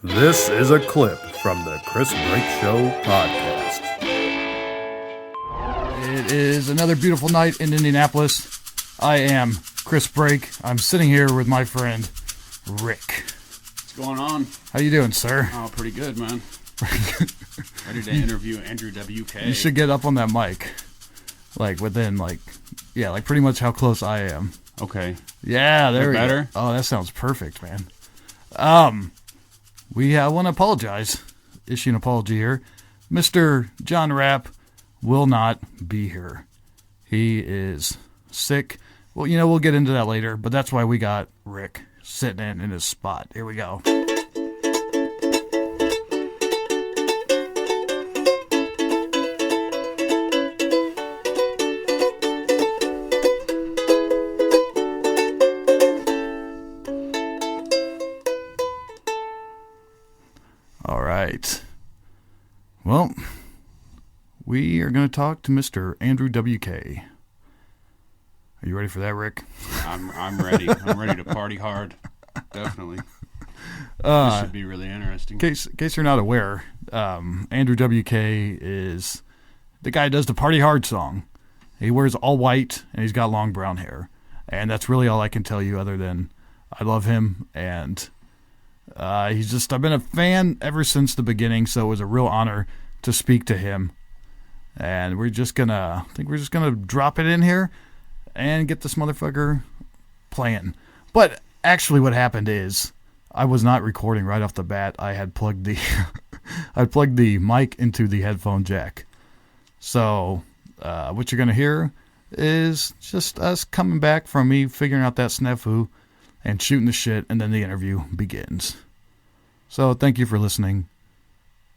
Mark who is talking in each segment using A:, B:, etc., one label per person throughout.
A: This is a clip from the Chris Brake Show podcast.
B: It is another beautiful night in Indianapolis. I am Chris Brake. I'm sitting here with my friend, Rick.
C: What's going on?
B: How you doing, sir?
C: Oh, pretty good, man. Ready to interview Andrew WK.
B: You should get up on that mic. Like, within, pretty much how close I am.
C: Okay.
B: Yeah, there we go.
C: Better?
B: Oh, that sounds perfect, man. I want to apologize. Issue an apology here. Mr. John Rapp will not be here. He is sick. Well, we'll get into that later, but that's why we got Rick sitting in his spot. Here we go. All right. Well, we are going to talk to Mr. Andrew WK. Are you ready for that, Rick?
C: I'm ready. I'm ready to party hard. Definitely. This should be really interesting.
B: In case you're not aware, Andrew WK is the guy who does the Party Hard song. He wears all white, and he's got long brown hair. And that's really all I can tell you other than I love him, and I've been a fan ever since the beginning, so it was a real honor to speak to him. And we're just gonna drop it in here and get this motherfucker playing. But actually what happened is I was not recording right off the bat. I had plugged the mic into the headphone jack. So what you're gonna hear is just us coming back from me figuring out that snafu and shooting the shit, and then the interview begins. So thank you for listening.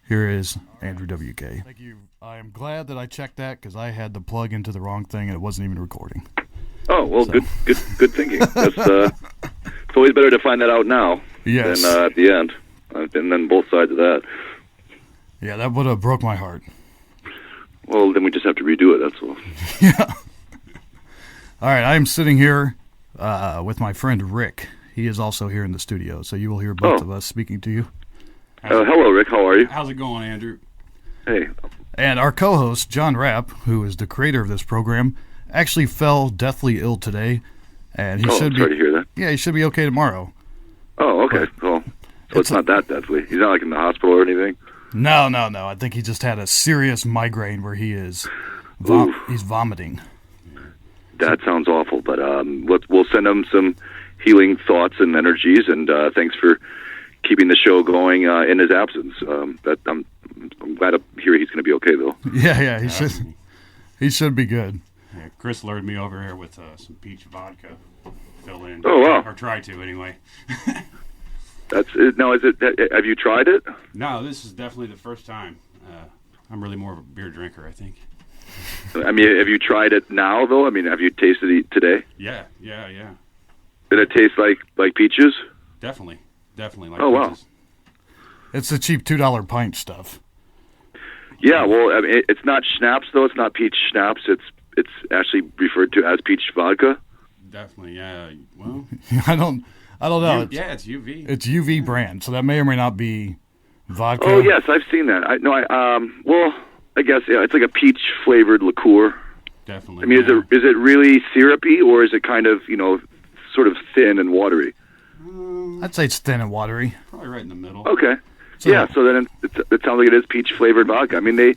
B: Here is Andrew WK. Thank you. I am glad that I checked that because I had the plug into the wrong thing and it wasn't even recording.
D: Oh, well,
B: So.
D: good thinking. That's, it's always better to find that out now
B: Yes.
D: than at the end. And then both sides of that.
B: Yeah, that would have broke my heart.
D: Well, then we just have to redo it, that's all.
B: Yeah. All right, I am sitting here with my friend Rick. He is also here in the studio, so you will hear both of us speaking to you.
D: Hello, Rick. How are you?
C: How's it going, Andrew?
D: Hey.
B: And our co-host, John Rapp, who is the creator of this program, actually fell deathly ill today. And he should be.
D: Sorry to hear that.
B: Yeah, he should be okay tomorrow.
D: Oh, okay. Well, so it's not that deathly. He's not like in the hospital or anything?
B: No. I think he just had a serious migraine where he is he's vomiting.
D: That sounds awful, but we'll send him some healing thoughts and energies, and thanks for keeping the show going in his absence. I'm glad to hear he's going to be okay, though.
B: Yeah, he should be good.
C: Yeah, Chris lured me over here with some peach vodka. Fill in.
D: Oh, wow.
C: Or try to, anyway.
D: That's it. Now, have you tried it?
C: No, this is definitely the first time. I'm really more of a beer drinker, I think.
D: I mean, have you tried it now, though? I mean, have you tasted it today?
C: Yeah.
D: Did it taste like peaches?
C: Definitely like
D: Oh, wow.
C: peaches.
B: It's the cheap $2 pint stuff.
D: Yeah, well, I mean, it's not schnapps, though. It's not peach schnapps. It's actually referred to as peach vodka.
C: Definitely, yeah. Well,
B: I don't know.
C: it's UV.
B: It's UV brand, so that may or may not be vodka.
D: Oh, yes, I've seen that. Well, I guess, yeah, it's like a peach-flavored liqueur.
C: Definitely.
D: I mean,
C: yeah.
D: is it really syrupy, or is it kind of, sort of thin and watery?
B: I'd say it's thin and watery.
C: Probably right in the middle.
D: Okay. So then it sounds like it is peach-flavored vodka. I mean, they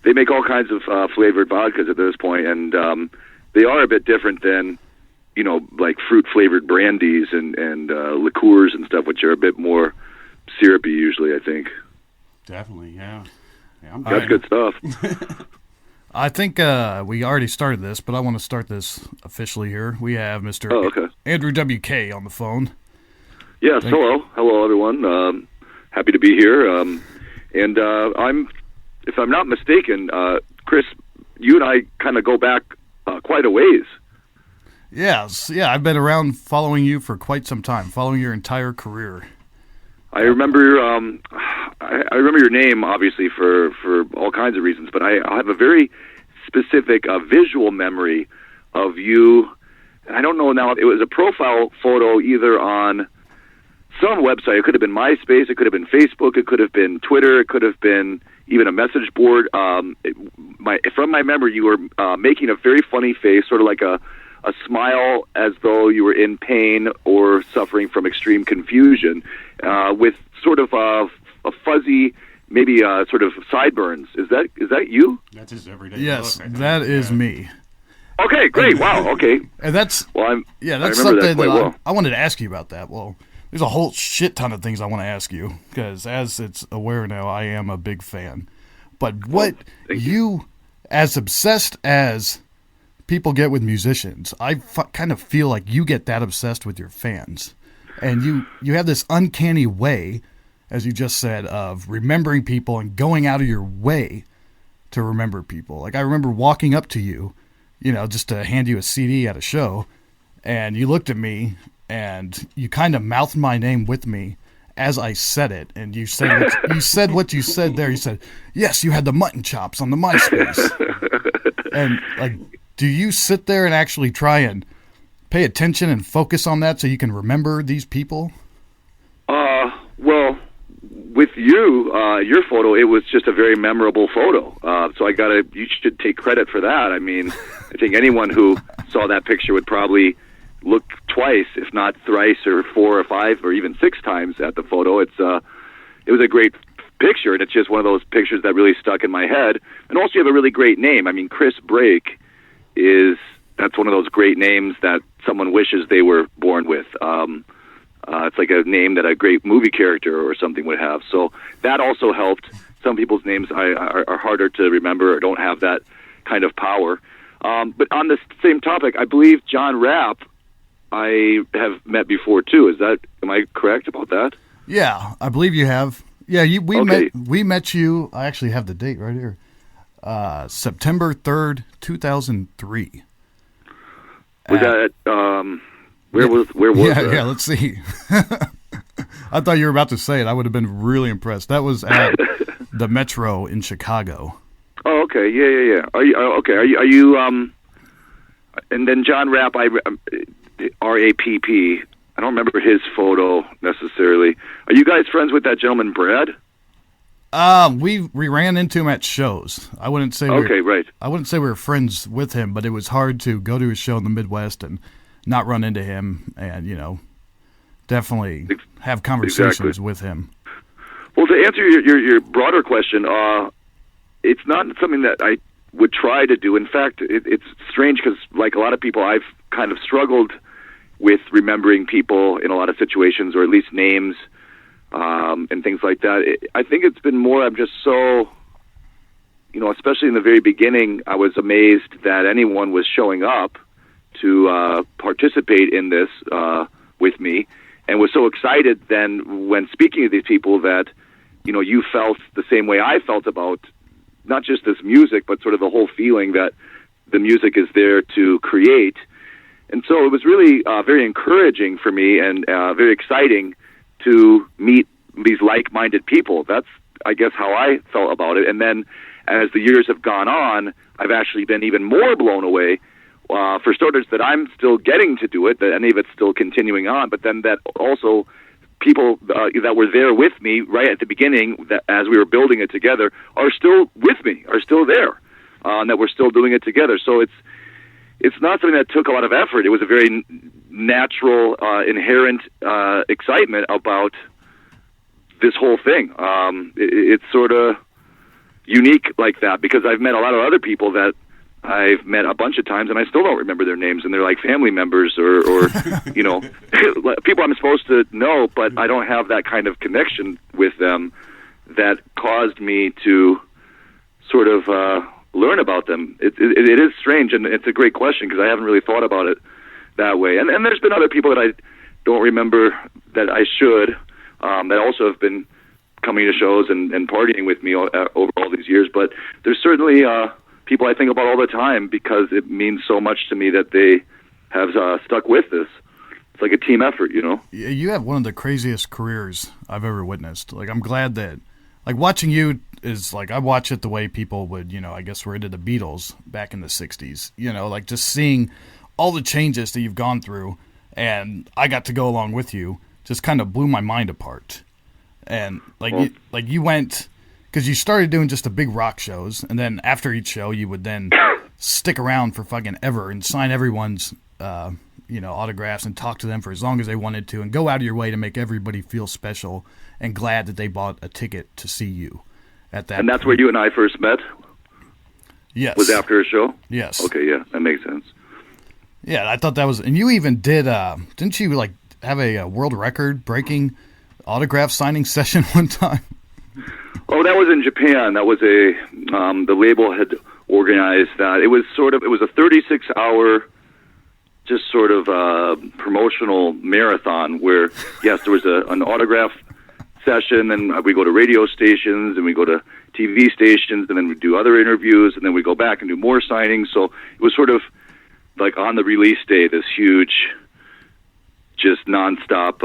D: make all kinds of flavored vodkas at this point, and they are a bit different than, like fruit-flavored brandies and liqueurs and stuff, which are a bit more syrupy usually, I think.
C: Definitely, yeah.
D: That's good stuff.
B: I think we already started this, but I want to start this officially here. We have Mr. Andrew WK on the phone.
D: Yes, hello everyone. Happy to be here. And if I'm not mistaken, Chris, you and I kind of go back quite a ways.
B: Yes, yeah, I've been around following you for quite some time, following your entire career.
D: I remember your name, obviously, for all kinds of reasons, but I have a very specific visual memory of you. I don't know now, it was a profile photo either on some website. It could have been MySpace. It could have been Facebook. It could have been Twitter. It could have been even a message board. From my memory, you were making a very funny face, sort of like a smile as though you were in pain or suffering from extreme confusion, with sort of a fuzzy, maybe sort of sideburns. Is that you?
C: That's his everyday
B: Yes,
C: look,
B: that is me.
D: Okay, great. Wow. Okay.
B: And that's
D: Well,
B: that's
D: I remember
B: something
D: that quite well.
B: I wanted to ask you about that. Well, there's a whole shit ton of things I want to ask you because, as it's aware now, I am a big fan. But what you, as obsessed as people get with musicians, I kind of feel like you get that obsessed with your fans, and you have this uncanny way, as you just said, of remembering people and going out of your way to remember people. Like I remember walking up to you, just to hand you a CD at a show, and you looked at me and you kind of mouthed my name with me as I said it, and you said what you said there. You said, "Yes, you had the mutton chops on the MySpace." And like, do you sit there and actually try and pay attention and focus on that so you can remember these people?
D: Well, with you, your photo, it was just a very memorable photo. So you should take credit for that. I mean, I think anyone who saw that picture would probably look twice, if not thrice or 4 or 5 or even 6 times at the photo. It was a great picture, and it's just one of those pictures that really stuck in my head. And also, you have a really great name. I mean, Chris Brake that's one of those great names that someone wishes they were born with. It's like a name that a great movie character or something would have. So that also helped. Some people's names are harder to remember or don't have that kind of power. But on this same topic, I believe John Rapp I have met before too. Am I correct about that?
B: Yeah, I believe you have. Yeah, we met you. I actually have the date right here. September 3rd, 2003.
D: Was that where was that?
B: Yeah, let's see. I thought you were about to say it. I would have been really impressed. That was at the Metro in Chicago.
D: Oh, okay. Yeah. Are you and then John Rapp, R-A-P-P. I don't remember his photo necessarily. Are you guys friends with that gentleman, Brad?
B: We ran into him at shows. I wouldn't say
D: right.
B: I wouldn't say we were friends with him, but it was hard to go to a show in the Midwest and not run into him, and definitely have conversations with him.
D: Well, to answer your broader question, it's not something that I would try to do. In fact, it's strange because, like a lot of people, I've kind of struggled with remembering people in a lot of situations, or at least names. And things like that. I think it's been more, I'm just so, especially in the very beginning, I was amazed that anyone was showing up to participate in this with me, and was so excited then when speaking to these people that, you felt the same way I felt about not just this music, but sort of the whole feeling that the music is there to create. And so it was really very encouraging for me and very exciting to meet these like-minded people. That's, I guess, how I felt about it. And then as the years have gone on, I've actually been even more blown away, for starters, that I'm still getting to do it, that any of it's still continuing on, but then that also people that were there with me right at the beginning, that as we were building it together, are still with me, are still there, and that we're still doing it together. So it's not something that took a lot of effort. It was a very natural, inherent excitement about this whole thing. It's sort of unique like that, because I've met a lot of other people that I've met a bunch of times, and I still don't remember their names, and they're like family members or people I'm supposed to know, but I don't have that kind of connection with them that caused me to sort of learn about them. It is strange, and it's a great question because I haven't really thought about it that way. And there's been other people that I don't remember that I should, that also have been coming to shows and partying with me over all these years. But there's certainly people I think about all the time because it means so much to me that they have stuck with this. It's like a team effort,
B: You have one of the craziest careers I've ever witnessed. Like, I'm glad that, like, watching you is like, I watch it the way people would, I guess were into the Beatles back in the 60s, like just seeing all the changes that you've gone through, and I got to go along with you, just kind of blew my mind apart. And you went, because you started doing just the big rock shows, and then after each show you would then stick around for fucking ever and sign everyone's autographs and talk to them for as long as they wanted to, and go out of your way to make everybody feel special and glad that they bought a ticket to see you at that.
D: And that's where you and I first met?
B: Yes.
D: Was after a show?
B: Yes.
D: Okay, yeah, that makes sense.
B: Yeah, I thought that was, and you even did, didn't you like have a world record breaking autograph signing session one time?
D: Oh, that was in Japan. That was the label had organized that. It was a 36-hour just sort of promotional marathon where, yes, there was an autograph session, and we go to radio stations, and we go to TV stations, and then we do other interviews, and then we go back and do more signings. So it was sort of like on the release day, this huge, just nonstop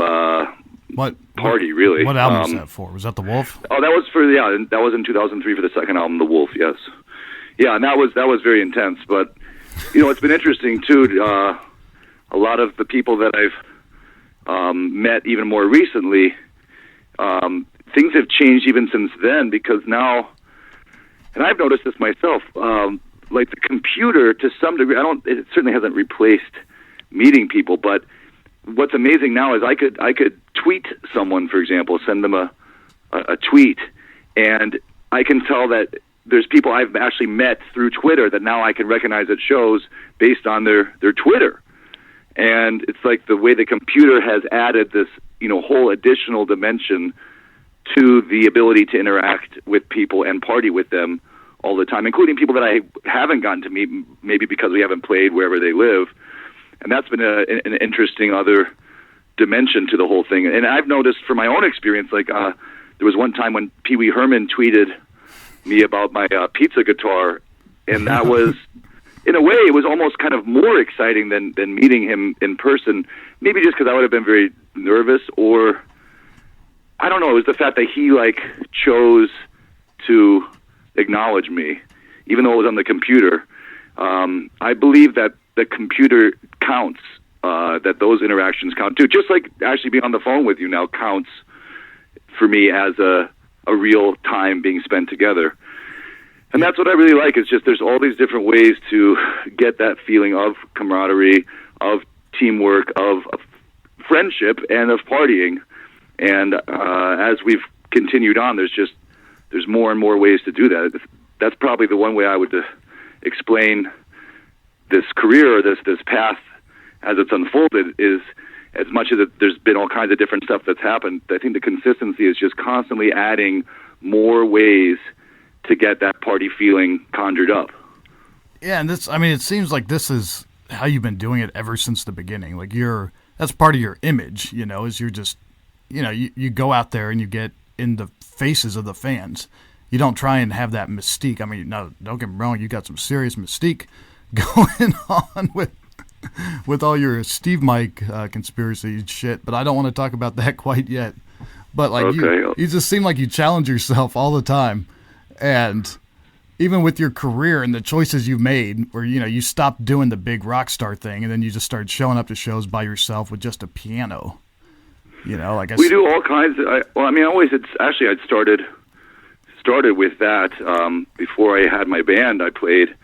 D: party, really.
B: What album was that for? Was that The Wolf?
D: Oh, that was that was in 2003 for the second album, The Wolf, yes. Yeah, and that was very intense, but, it's been interesting, too. A lot of the people that I've met even more recently, things have changed even since then, because now, and I've noticed this myself, like the computer to some degree, it certainly hasn't replaced meeting people, but what's amazing now is I could tweet someone, for example, send them a tweet, and I can tell that there's people I've actually met through Twitter that now I can recognize at shows based on their Twitter. And it's like the way the computer has added this, whole additional dimension to the ability to interact with people and party with them all the time, including people that I haven't gotten to meet, maybe because we haven't played wherever they live. And that's been an interesting other dimension to the whole thing. And I've noticed from my own experience, like there was one time when Pee Wee Herman tweeted me about my pizza guitar, and that was, in a way, it was almost kind of more exciting than meeting him in person, maybe just because I would have been very nervous, or I don't know, it was the fact that he chose to acknowledge me, even though it was on the computer. I believe that the computer counts, that those interactions count too. Just like actually being on the phone with you now counts for me as a real time being spent together. And that's what I really like. It's just there's all these different ways to get that feeling of camaraderie, of teamwork, of friendship, and of partying. And as we've continued on, there's more and more ways to do that. That's probably the one way I would explain this career, or this path as it's unfolded, is as much as there's been all kinds of different stuff that's happened, I think the consistency is just constantly adding more ways to get that party feeling conjured up.
B: Yeah, and it seems like this is how you've been doing it ever since the beginning. Like that's part of your image, is you're just, you go out there and you get in the faces of the fans. You don't try and have that mystique. I mean, no, don't get me wrong, you got some serious mystique going on with all your Steev Mike conspiracy shit, but I don't want to talk about that quite yet. But okay. you just seem like you challenge yourself all the time, and even with your career and the choices you've made, where you stopped doing the big rock star thing, and then you just started showing up to shows by yourself with just a piano. We
D: do all kinds. I'd started with that before I had my band. I played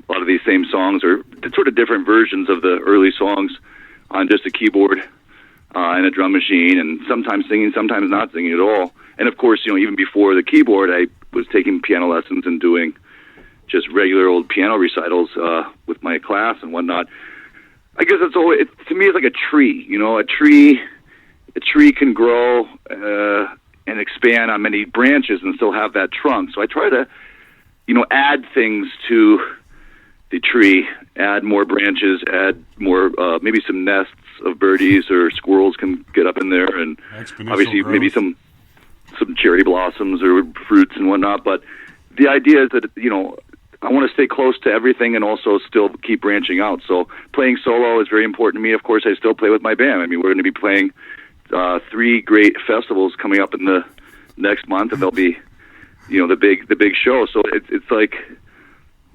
D: a lot of these same songs, or sort of different versions of the early songs, on just a keyboard and a drum machine, and sometimes singing, sometimes not singing at all. And of course, even before the keyboard, I was taking piano lessons and doing just regular old piano recitals with my class and whatnot. I guess to me, it's like a tree. A tree can grow and expand on many branches and still have that trunk. So I try to, add things to the tree, add more branches, add more, maybe some nests of birdies or squirrels can get up in there, and obviously growth. Maybe some cherry blossoms or fruits and whatnot. But the idea is that, I want to stay close to everything and also still keep branching out. So playing solo is very important to me. Of course, I still play with my band. I mean, we're going to be playing 3 great festivals coming up in the next month, and they'll be, the big show. So it's like,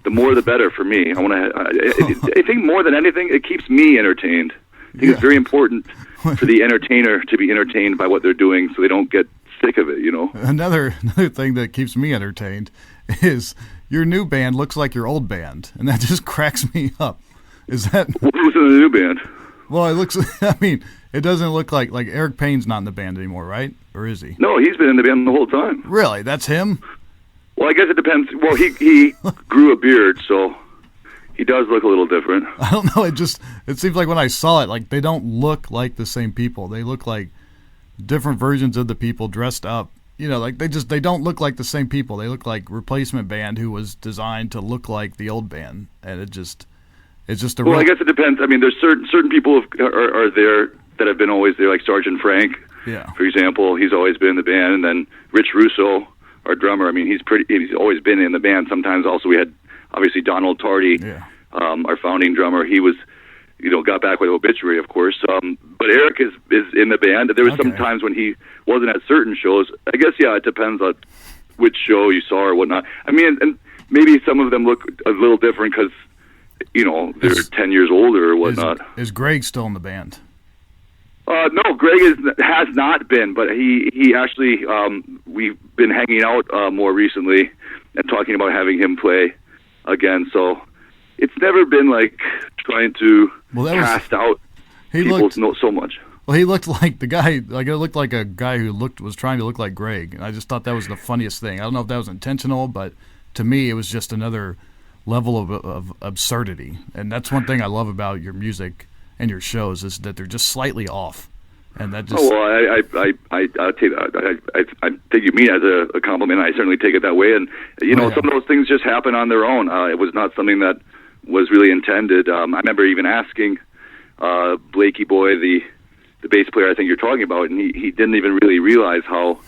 D: the more the better for me. I think more than anything, it keeps me entertained. I think it's very important for the entertainer to be entertained by what they're doing, so they don't get sick of it.
B: Another thing that keeps me entertained is your new band looks like your old band, and that just cracks me up. Is that
D: who's in the new band?
B: Well, it looks. I mean, it doesn't look like Eric Payne's not in the band anymore, right? Or is he?
D: No, he's been in the band the whole time.
B: Really? That's him?
D: Well, I guess it depends. Well, he grew a beard, so he does look a little different.
B: I don't know. It seems like when I saw it, they don't look like the same people. They look like different versions of the people dressed up. They don't look like the same people. They look like replacement band who was designed to look like the old band, and it's just a.
D: Well, I guess it depends. I mean, there's certain people are there that have been always there, like Sergeant Frank.
B: Yeah.
D: For example, he's always been in the band, and then Rich Russo, our drummer. I mean, he's always been in the band. Sometimes also we had obviously Donald Tardy, our founding drummer. He was, got back with Obituary, of course. But Eric is in the band. There was some times when he wasn't at certain shows. I guess it depends on which show you saw or whatnot. I mean, and maybe some of them look a little different because they're 10 years older or whatnot.
B: Is Greg still in the band?
D: No, Greg has not been, but he actually, we've been hanging out more recently and talking about having him play again. So it's never been like trying to cast out people so much.
B: Well, he looked like the guy, it looked like a guy who was trying to look like Greg. And I just thought that was the funniest thing. I don't know if that was intentional, but to me, it was just another level of absurdity. And that's one thing I love about your music and your shows is that they're just slightly off, and that just.
D: Oh well, I take that. I think you mean as a compliment. I certainly take it that way, and some of those things just happen on their own. It was not something that was really intended. I remember even asking Blakey Boy, the bass player I think you're talking about, and he didn't even really realize how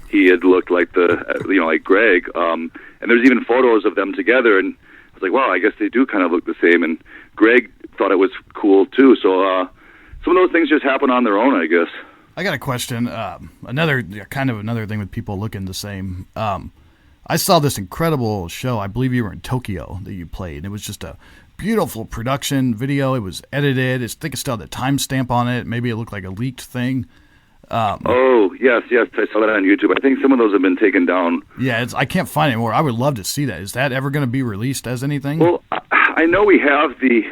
D: he had looked like like Greg. And there's even photos of them together, and I was like, wow, I guess they do kind of look the same. And Greg thought it was cool too. So some of those things just happen on their own, I guess.
B: I got a question. Another thing with people looking the same. I saw this incredible show. I believe you were in Tokyo that you played. And it was just a beautiful production video. It was edited. I think it still had the timestamp on it. Maybe it looked like a leaked thing.
D: Oh, yes. I saw that on YouTube. I think some of those have been taken down.
B: Yeah, I can't find it anymore. I would love to see that. Is that ever going to be released as anything?
D: Well, I know we have the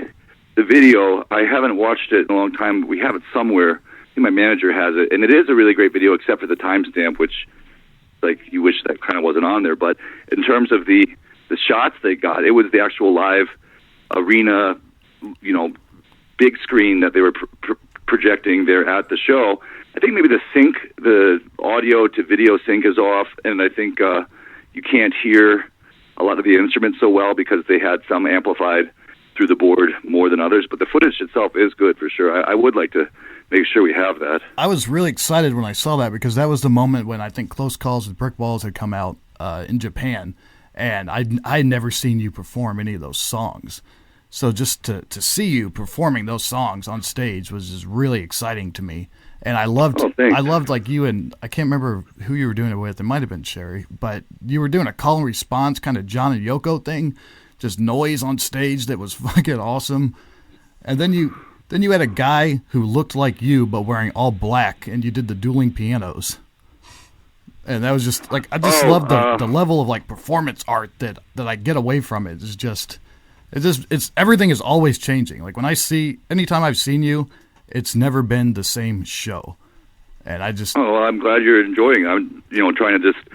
D: video. I haven't watched it in a long time. We have it somewhere. I think my manager has it. And it is a really great video, except for the timestamp, which, you wish that kind of wasn't on there. But in terms of the shots they got, it was the actual live arena, big screen that they were projecting there at the show. I think maybe the audio to video sync is off, and I think you can't hear a lot of the instruments so well because they had some amplified through the board more than others. But the footage itself is good for sure. I would like to make sure we have that.
B: I was really excited when I saw that because that was the moment when I think Close Calls with Brick Walls had come out in Japan, and I'd never seen you perform any of those songs. So just to see you performing those songs on stage was just really exciting to me. And I loved you and I can't remember who you were doing it with. It might have been Sherry, but you were doing a call and response kind of John and Yoko thing, just noise on stage that was fucking awesome. And then you had a guy who looked like you but wearing all black, and you did the dueling pianos. And that was just I just love the level of performance art that I get away from it. It's everything is always changing. Anytime I've seen you, it's never been the same show. And
D: I'm glad you're enjoying it. I'm, trying to just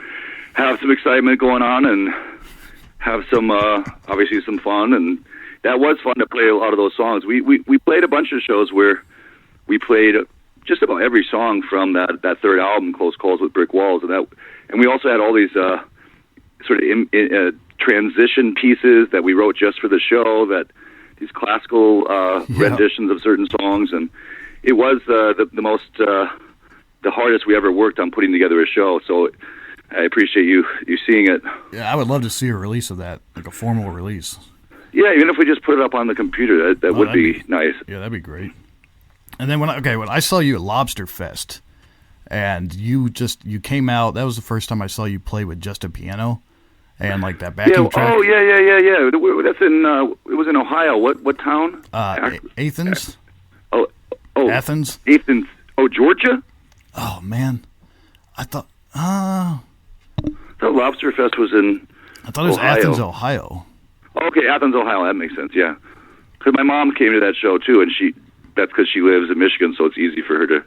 D: have some excitement going on and have some, obviously some fun. And that was fun to play a lot of those songs. We played a bunch of shows where we played just about every song from that third album, Close Calls with Brick Walls. And we also had all these, sort of transition pieces that we wrote just for the show, these classical renditions of certain songs, and it was the hardest we ever worked on putting together a show. So I appreciate you seeing it.
B: Yeah, I would love to see a release of that, a formal release.
D: Yeah, even if we just put it up on the computer, that would be nice.
B: Yeah, that'd be great. And then when I saw you at Lobster Fest, and you came out, that was the first time I saw you play with just a piano. And that backing track.
D: Oh, yeah. That's it was in Ohio. What town?
B: Athens. Athens?
D: Athens. Oh, Georgia?
B: Oh, man. I thought
D: Lobster Fest was in
B: it was
D: Ohio.
B: Athens, Ohio.
D: Okay, Athens, Ohio. That makes sense, yeah. Because my mom came to that show, too, and that's because she lives in Michigan, so it's easy for her to...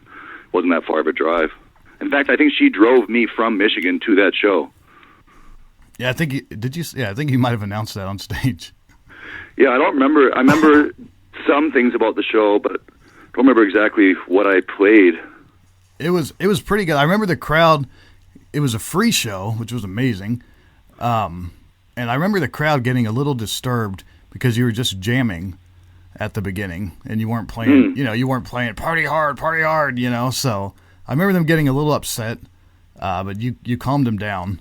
D: Wasn't that far of a drive. In fact, I think she drove me from Michigan to that show.
B: Yeah, I think I think you might have announced that on stage.
D: Yeah, I don't remember. I remember some things about the show, but I don't remember exactly what I played.
B: It was pretty good. I remember the crowd. It was a free show, which was amazing. And I remember the crowd getting a little disturbed because you were just jamming at the beginning and you weren't playing, you weren't playing party hard, so I remember them getting a little upset, but you calmed them down.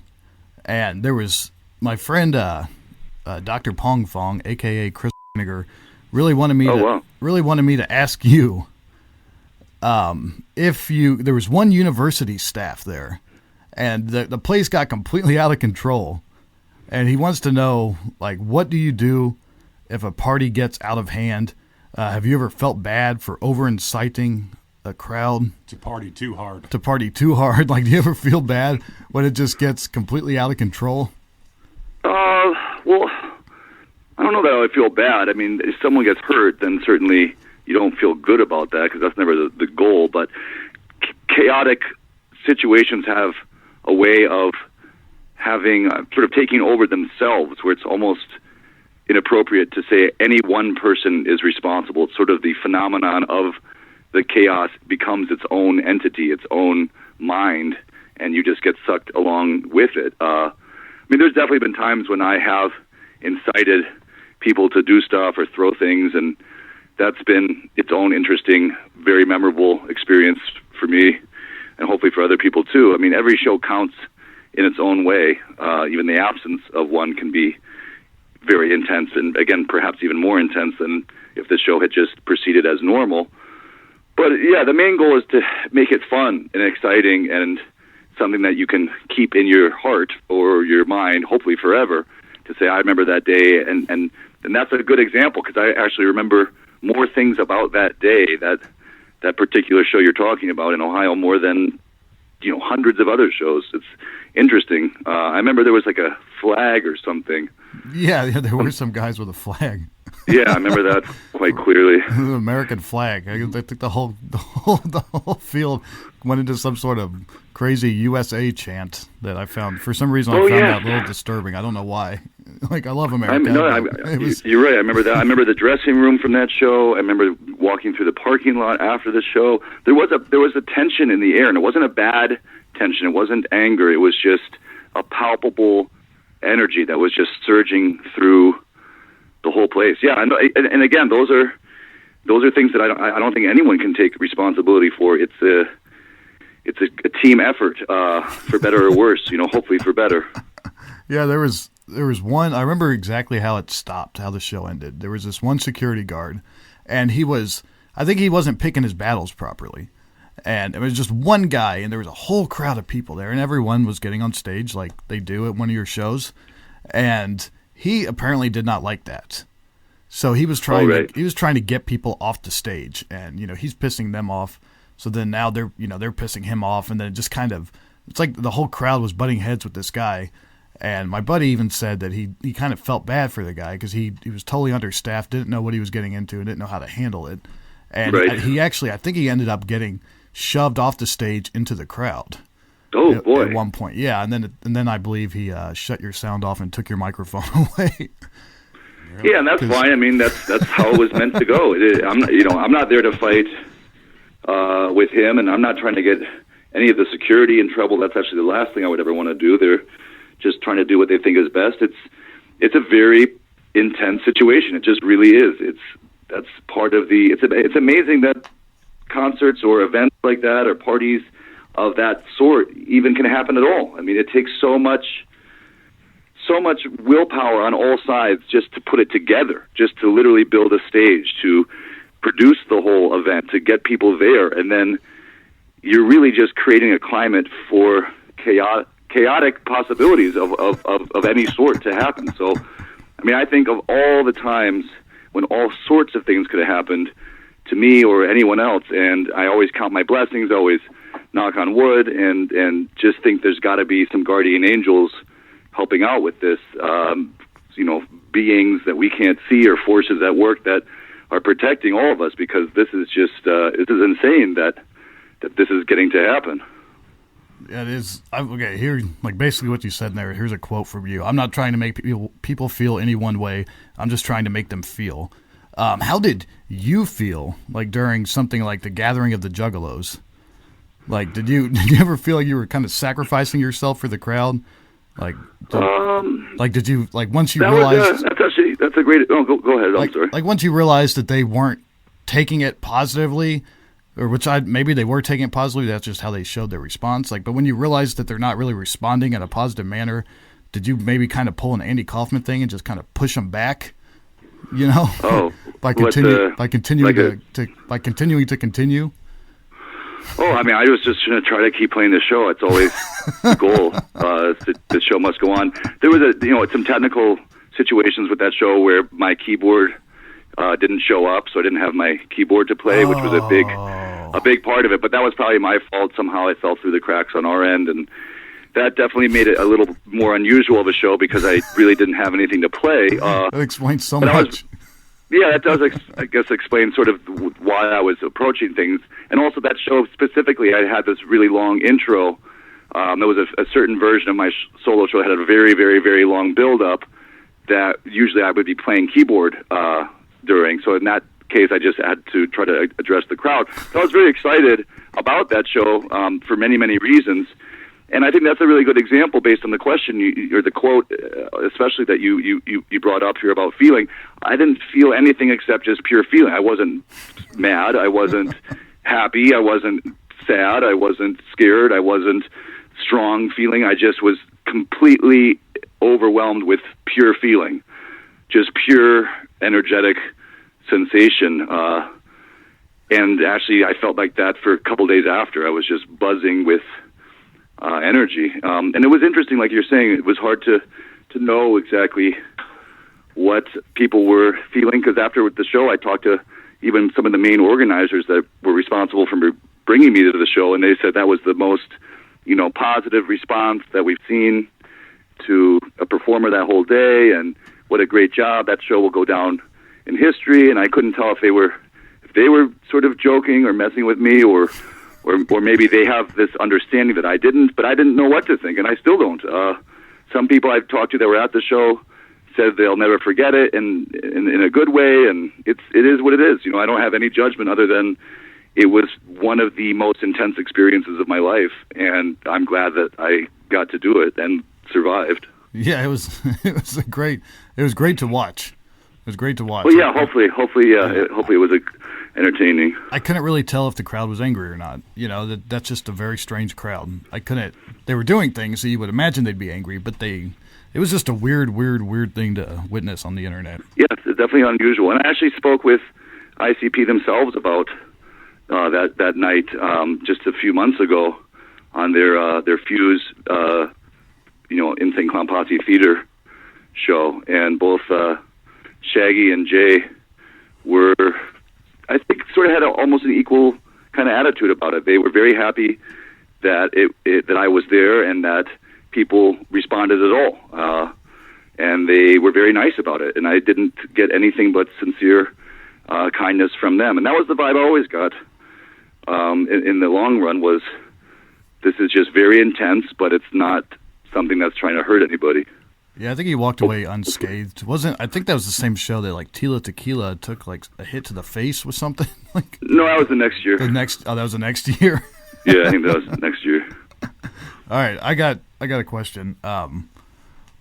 B: And there was my friend, Dr. Pong Fong, a.k.a. Chris Vinegar, really wanted me to ask you there was one university staff there, and the place got completely out of control, and he wants to know, like, what do you do if a party gets out of hand? Have you ever felt bad for over-inciting a crowd
C: to party too hard?
B: Like, do you ever feel bad when it just gets completely out of control?
D: Well, I don't know that I would feel bad. I mean, if someone gets hurt, then certainly you don't feel good about that because that's never the goal. But chaotic situations have a way of having sort of taking over themselves, where it's almost inappropriate to say any one person is responsible. It's sort of the phenomenon of the chaos becomes its own entity, its own mind, and you just get sucked along with it. I mean, there's definitely been times when I have incited people to do stuff or throw things, and that's been its own interesting, very memorable experience for me, and hopefully for other people too. I mean, every show counts in its own way. Even the absence of one can be very intense, and again, perhaps even more intense than if the show had just proceeded as normal. But yeah, the main goal is to make it fun and exciting and something that you can keep in your heart or your mind, hopefully forever, to say, I remember that day. And that's a good example, because I actually remember more things about that day, that particular show you're talking about in Ohio, more than, hundreds of other shows. It's interesting. I remember there was like a flag or something.
B: Yeah, there were some guys with a flag.
D: Yeah, I remember that quite clearly.
B: The American flag. I think the whole field went into some sort of crazy USA chant that I found. For some reason, I found that a little disturbing. I don't know why. Like, I love America.
D: You're right. I remember that. I remember the dressing room from that show. I remember walking through the parking lot after the show. There was a tension in the air, and it wasn't a bad tension. It wasn't anger. It was just a palpable energy that was just surging through the whole place. Yeah, and again, those are things that I don't think anyone can take responsibility for. It's a team effort, for better or worse. Hopefully for better.
B: Yeah, there was one. I remember exactly how it stopped, how the show ended. There was this one security guard, and I think he wasn't picking his battles properly. And it was just one guy, and there was a whole crowd of people there, and everyone was getting on stage like they do at one of your shows. And he apparently did not like that. So he was trying to get people off the stage, and he's pissing them off. So then now they're pissing him off, and then it just kind of, it's like the whole crowd was butting heads with this guy. And my buddy even said that he kind of felt bad for the guy because he was totally understaffed, didn't know what he was getting into, and didn't know how to handle it. And I think he ended up getting shoved off the stage into the crowd.
D: Oh boy!
B: At one point, yeah, and then I believe he shut your sound off and took your microphone away.
D: Yeah, and that's fine. I mean, that's how it was meant to go. I'm not there to fight with him, and I'm not trying to get any of the security in trouble. That's actually the last thing I would ever want to do. They're just trying to do what they think is best. It's a very intense situation. It just really is. That's part of the. It's amazing that concerts or events like that or parties of that sort even can happen at all. I mean, it takes so much willpower on all sides just to put it together, just to literally build a stage, to produce the whole event, to get people there, and then you're really just creating a climate for chaotic possibilities of any sort to happen. So, I mean, I think of all the times when all sorts of things could have happened, to me or anyone else. And I always count my blessings, always knock on wood, and just think there's got to be some guardian angels helping out with this, beings that we can't see or forces at work that are protecting all of us, because this is just, it is insane that this is getting to happen.
B: It is. Okay, here, like basically what you said in there, here's a quote from you. I'm not trying to make people feel any one way. I'm just trying to make them feel. How did you feel, like, during something like the gathering of the Juggalos? Like, did you ever feel like you were kind of sacrificing yourself for the crowd? Did you, like, once you realized...
D: that's a great... Oh, go ahead. I'm sorry.
B: Like, once you realized that they weren't taking it positively, or maybe they were taking it positively, that's just how they showed their response. Like, but when you realized that they're not really responding in a positive manner, did you maybe kind of pull an Andy Kaufman thing and just kind of push them back? You know, by continuing to continue.
D: Oh, I mean, I was just going to try to keep playing the show. It's always the goal. The show must go on. There was some technical situations with that show where my keyboard didn't show up, so I didn't have my keyboard to play, which was a big part of it. But that was probably my fault. Somehow it fell through the cracks on our end, and that definitely made it a little more unusual of a show because I really didn't have anything to play.
B: That explains so much.
D: That does, I guess, explain sort of why I was approaching things. And also that show specifically, I had this really long intro. There was a certain version of my solo show that had a very, very, very long build-up that usually I would be playing keyboard during. So in that case, I just had to try to address the crowd. So I was very excited about that show for many, many reasons. And I think that's a really good example based on the question or the quote, especially that you brought up here about feeling. I didn't feel anything except just pure feeling. I wasn't mad. I wasn't happy. I wasn't sad. I wasn't scared. I wasn't strong feeling. I just was completely overwhelmed with pure feeling, just pure energetic sensation. And actually, I felt like that for a couple days after. I was just buzzing with energy. And it was interesting, like you're saying, it was hard to know exactly what people were feeling, because after the show, I talked to even some of the main organizers that were responsible for bringing me to the show, and they said that was the most, positive response that we've seen to a performer that whole day, and what a great job. That show will go down in history. And I couldn't tell if they were sort of joking or messing with me, or maybe they have this understanding that I didn't, but I didn't know what to think, and I still don't. Some people I've talked to that were at the show said they'll never forget it, and in a good way, and it is what it is. I don't have any judgment other than it was one of the most intense experiences of my life, and I'm glad that I got to do it and survived.
B: Yeah, it was great to watch. It was great to watch.
D: Well, yeah, hopefully it was entertaining.
B: I couldn't really tell if the crowd was angry or not. That's just a very strange crowd. They were doing things, so you would imagine they'd be angry, but it was just a weird thing to witness on the internet.
D: Yes, it's definitely unusual. And I actually spoke with ICP themselves about that night just a few months ago on their Fuse, Insane Clown Posse Theater show, and both Shaggy and Jay were, I think, sort of had almost an equal kind of attitude about it. They were very happy that that I was there and that people responded at all, and they were very nice about it. And I didn't get anything but sincere kindness from them, and that was the vibe I always got. In the long run, was this is just very intense, but it's not something that's trying to hurt anybody.
B: Yeah, I think he walked away unscathed. I think that was the same show that like Tila Tequila took like a hit to the face with something.
D: No, that was the next year.
B: That was the next year.
D: Yeah, I think that was the next year.
B: All right, I got a question.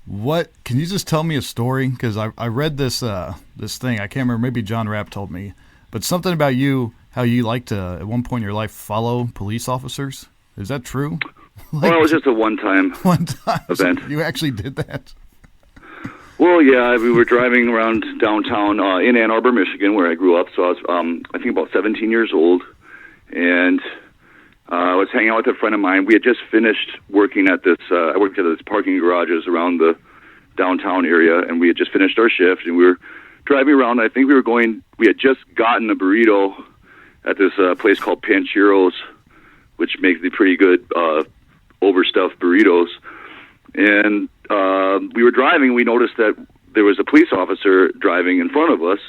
B: What can you just tell me a story? Because I read this thing. I can't remember. Maybe John Rapp told me, but something about you, how you like to at one point in your life follow police officers. Is that true?
D: Well, it was just a one-time event.
B: So you actually did that?
D: Well, yeah, we were driving around downtown in Ann Arbor, Michigan, where I grew up. So I was, I think, about 17 years old, and I was hanging out with a friend of mine. We had just finished working at this. I worked at this parking garages around the downtown area, and we had just finished our shift, and we were driving around. I think we had just gotten a burrito at this place called Pancheros, which makes the pretty good overstuffed burritos. And we were driving. We noticed that there was a police officer driving in front of us.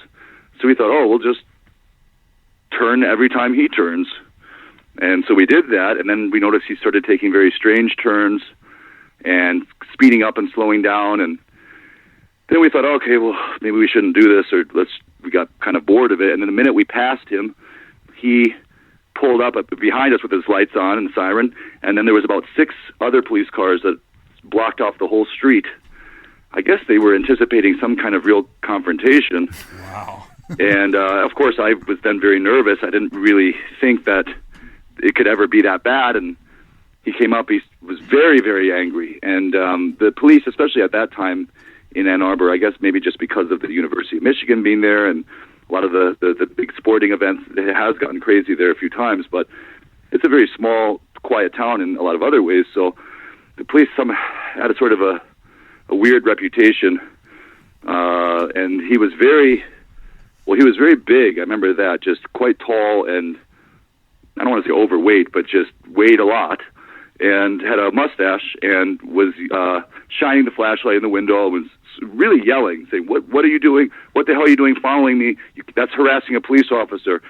D: So we thought, we'll just turn every time he turns. And so we did that, and then we noticed he started taking very strange turns and speeding up and slowing down. And then we thought, okay, well, maybe we shouldn't do this, or we got kind of bored of it. And then the minute we passed him, he pulled up behind us with his lights on and siren, and then there was about 6 other police cars that blocked off the whole street. I guess they were anticipating some kind of real confrontation.
C: Wow.
D: And, of course, I was then very nervous. I didn't really think that it could ever be that bad. And he came up, he was very, very angry. And the police, especially at that time in Ann Arbor, I guess maybe just because of the University of Michigan being there and a lot of the big sporting events, it has gotten crazy there a few times. But it's a very small, quiet town in a lot of other ways. So the police had a sort of a weird reputation. And he was very big. I remember that, just quite tall, and I don't want to say overweight, but just weighed a lot, and had a mustache, and was shining the flashlight in the window, and was really yelling, saying, "What are you doing? What the hell are you doing following me? That's harassing a police officer."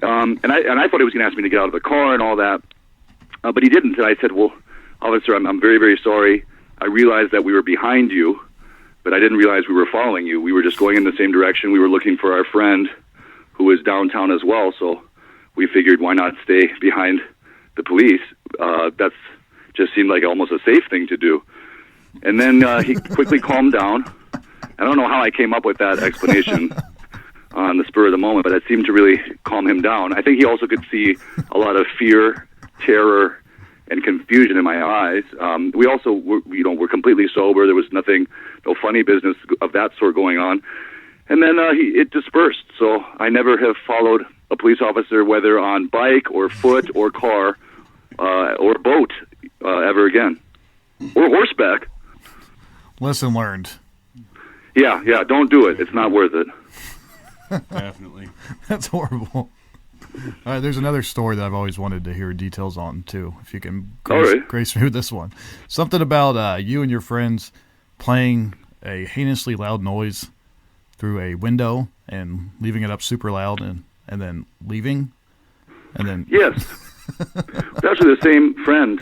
D: And I thought he was going to ask me to get out of the car and all that, but he didn't. And I said, "Well, officer, I'm very, very sorry. I realized that we were behind you, but I didn't realize we were following you. We were just going in the same direction. We were looking for our friend who was downtown as well, so we figured why not stay behind the police. That's just seemed like almost a safe thing to do." And then he quickly calmed down. I don't know how I came up with that explanation on the spur of the moment, but it seemed to really calm him down. I think he also could see a lot of fear, terror, and confusion in my eyes. We also were completely sober. There was no funny business of that sort going on. And then it dispersed. So I never have followed a police officer, whether on bike or foot or car or boat, ever again, or horseback.
B: Lesson learned.
D: Yeah, don't do it. It's not worth it.
C: Definitely.
B: That's horrible. All right, there's another story that I've always wanted to hear details on, too, if you can grace me with this one. Something about you and your friends playing a heinously loud noise through a window and leaving it up super loud and then leaving. And then
D: Yes. It's actually the same friend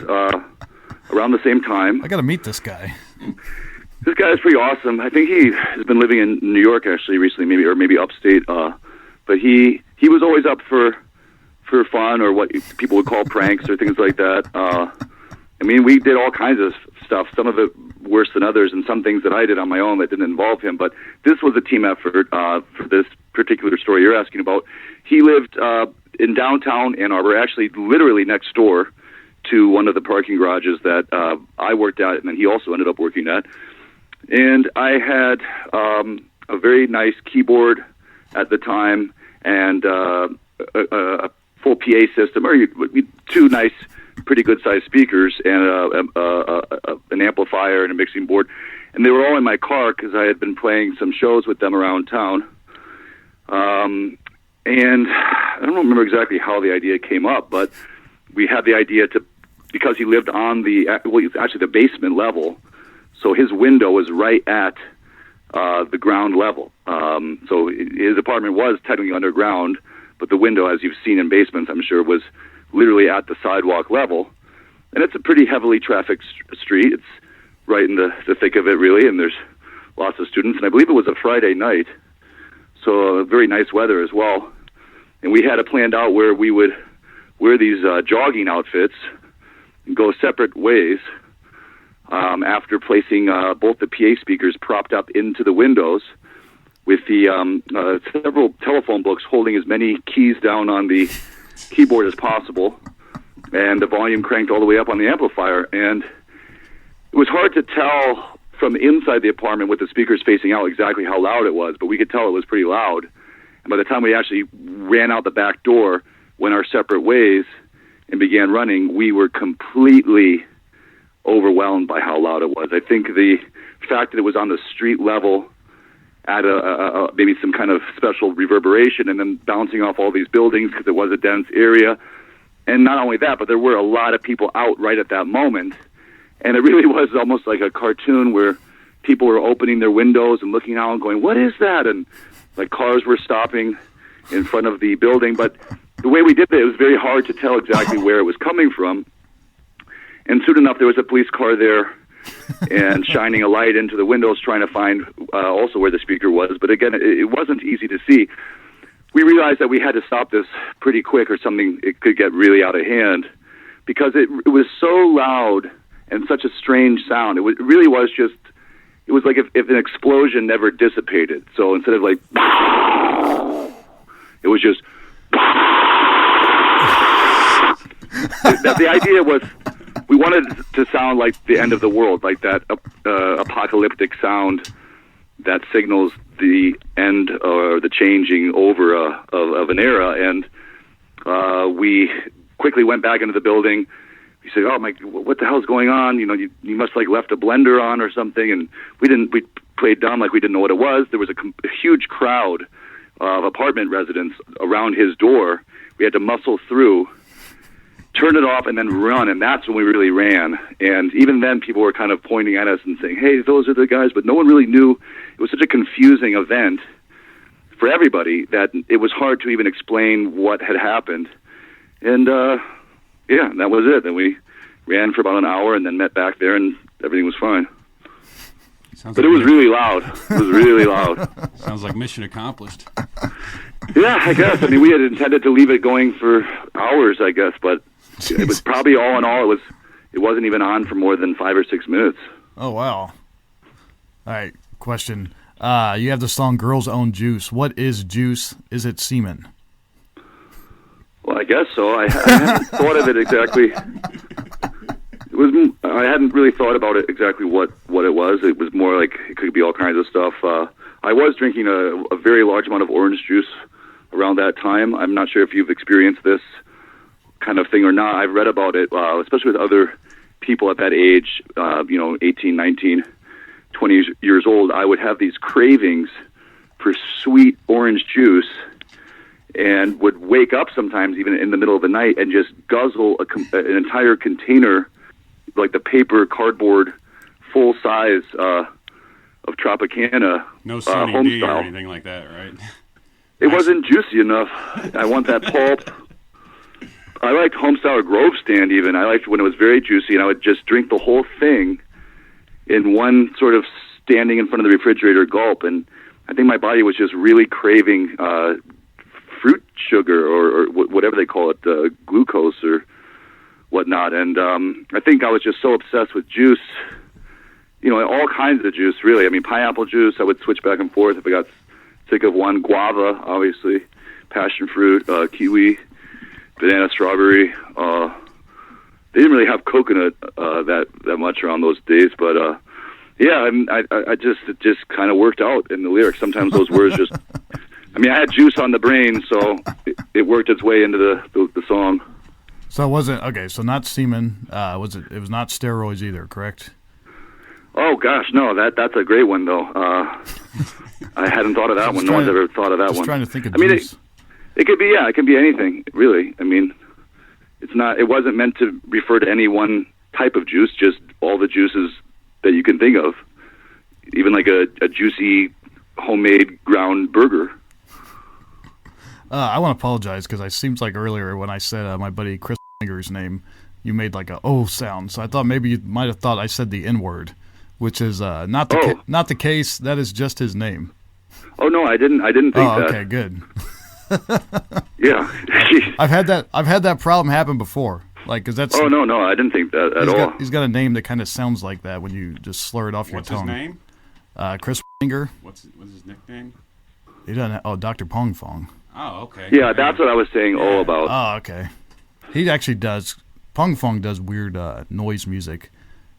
D: around the same time.
B: I got to meet this guy.
D: This guy is pretty awesome. I think he has been living in New York actually recently, maybe upstate. But he was always up for fun, or what people would call pranks or things like that. I mean, we did all kinds of stuff, some of it worse than others, and some things that I did on my own that didn't involve him. But this was a team effort for this particular story you're asking about. He lived in downtown Ann Arbor, actually literally next door to one of the parking garages that I worked at, and then he also ended up working at. And I had a very nice keyboard at the time, and a full PA system, or 2 nice, pretty good-sized speakers, and an amplifier and a mixing board. And they were all in my car because I had been playing some shows with them around town. And I don't remember exactly how the idea came up, but we had the idea because he lived on actually the basement level, so his window was right at the ground level. So his apartment was technically underground, but the window, as you've seen in basements, I'm sure, was literally at the sidewalk level. And it's a pretty heavily trafficked street. It's right in the thick of it, really, and there's lots of students. And I believe it was a Friday night, so very nice weather as well. And we had it planned out where we would wear these jogging outfits and go separate ways after placing both the PA speakers propped up into the windows, with the several telephone books holding as many keys down on the keyboard as possible, and the volume cranked all the way up on the amplifier. And it was hard to tell from inside the apartment with the speakers facing out exactly how loud it was, but we could tell it was pretty loud. And by the time we actually ran out the back door, went our separate ways, and began running, we were completely overwhelmed by how loud it was. I think the fact that it was on the street level add maybe some kind of special reverberation, and then bouncing off all these buildings because it was a dense area. And not only that, but there were a lot of people out right at that moment. And it really was almost like a cartoon where people were opening their windows and looking out and going, what is that? And like cars were stopping in front of the building. But the way we did it was very hard to tell exactly where it was coming from. And soon enough, there was a police car there and shining a light into the windows trying to find also where the speaker was. But again, it wasn't easy to see. We realized that we had to stop this pretty quick or something, it could get really out of hand because it was so loud and such a strange sound. It really was just, it was like if an explosion never dissipated. So instead of like, it was just, the idea was we wanted to sound like the end of the world, like that apocalyptic sound that signals the end or the changing over of an era. And we quickly went back into the building. We said, "Oh my, what the hell's going on? You know, you must like left a blender on or something." And we played dumb, like we didn't know what it was. There was a huge crowd of apartment residents around his door. We had to muscle through, turn it off, and then run. And that's when we really ran. And even then, people were kind of pointing at us and saying, "Hey, those are the guys," but no one really knew. It was such a confusing event for everybody that it was hard to even explain what had happened. And yeah, that was it. Then we ran for about an hour and then met back there, and everything was fine. But it was really loud. It was really loud.
C: Sounds like mission accomplished.
D: Yeah, I guess. I mean, we had intended to leave it going for hours, I guess, but it was probably all in all, it wasn't even on for more than 5 or 6 minutes.
B: Oh, wow. All right, question. You have the song Girls Own Juice. What is juice? Is it semen?
D: Well, I guess so. I hadn't thought of it exactly. I hadn't really thought about it exactly what it was. It was more like it could be all kinds of stuff. I was drinking a very large amount of orange juice around that time. I'm not sure if you've experienced this kind of thing or not. I've read about it, especially with other people at that age, 18, 19, 20 years old. I would have these cravings for sweet orange juice and would wake up sometimes even in the middle of the night and just guzzle an entire container, like the paper, cardboard, full size of Tropicana.
C: No Sunny
D: home
C: D
D: style.
C: or anything like that, right?
D: It wasn't juicy enough. I want that pulp. I liked Homestyle or Grove Stand even. I liked when it was very juicy, and I would just drink the whole thing in one sort of standing in front of the refrigerator gulp. And I think my body was just really craving fruit sugar or whatever they call it, glucose or whatnot. And I think I was just so obsessed with juice, all kinds of juice, really. I mean, pineapple juice, I would switch back and forth if I got sick of one. Guava, obviously, passion fruit, kiwi, banana, strawberry. They didn't really have coconut that much around those days, but yeah, it just kind of worked out in the lyrics. Sometimes those words just, I had juice on the brain, so it worked its way into the song.
B: So it wasn't, okay, so not semen, it was not steroids either, correct?
D: Oh gosh, no, that's a great one though. I hadn't thought of that one. No one's ever thought of that one.
B: Just trying to think of
D: juice. It could be, it can be anything, really. I mean, it wasn't meant to refer to any one type of juice, just all the juices that you can think of. Even like a juicy homemade ground burger.
B: I want to apologize because it seems like earlier when I said my buddy Chris Finger's name, you made like a "oh" sound. So I thought maybe you might have thought I said the N-word, which is not the case. That is just his name.
D: Oh no, I didn't think that.
B: Okay, good.
D: Yeah.
B: I've had that problem happen before. Like, cause that's.
D: Oh no, I didn't think that at all.
B: He's got a name that kind of sounds like that when you just slur it off your tongue.
C: What's his name?
B: Chris Finger.
C: What's his nickname?
B: He doesn't. Oh, Dr. Pong Fong.
C: Oh, okay.
D: Yeah, that's what I was saying. Yeah. About.
B: Oh, okay. He actually does. Pong Fong does weird noise music,